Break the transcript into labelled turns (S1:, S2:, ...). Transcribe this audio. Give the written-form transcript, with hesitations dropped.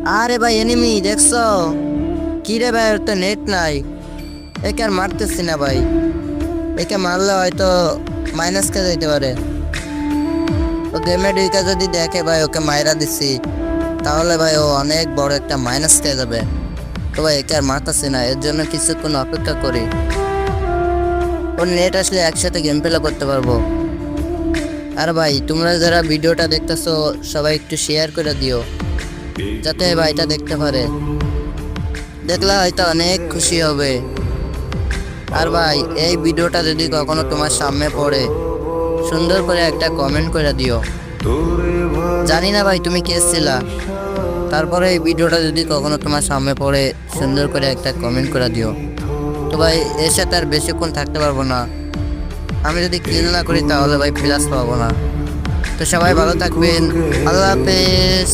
S1: আরে ভাই এনিমি দেখছো? কি রে ভাই, ওর তো নেট নাই। একে আর মারতেছি না ভাই। একে মারলে হয়তো মাইনাস কে যেতে পারে। ও গেমে ঢুকে যদি দেখে ভাই ওকে মাইরা দিছি, তাহলে ভাই ও অনেক বড় একটা মাইনাস খেয়ে যাবে। তো ভাই একে আর মারতেছি না, এর জন্য কিছুক্ষণ অপেক্ষা করি। ওর নেট আসলে একসাথে গেম প্লে করতে পারবো। আর ভাই তোমরা যারা ভিডিওটা দেখতেছো সবাই একটু শেয়ার করে দিও, যাতে ভাইটা দেখতে পারে। দেখলে হয়তো অনেক খুশি হবে। আর ভাই এই ভিডিওটা যদি কখনো তোমার সামনে পড়ে, সুন্দর করে একটা কমেন্ট করে দিও। জানি না ভাই তুমি কে ছিলা, তারপরে এই ভিডিওটা যদি কখনো তোমার সামনে পড়ে, সুন্দর করে একটা কমেন্ট করে দিও। তো ভাই এর সাথে আর বেশিক্ষণ থাকতে পারবো না। আমি যদি কিল না করি তাহলে ভাই প্লাস পাবো না। তো সবাই ভালো থাকবেন, আল্লাহ হাফেজ।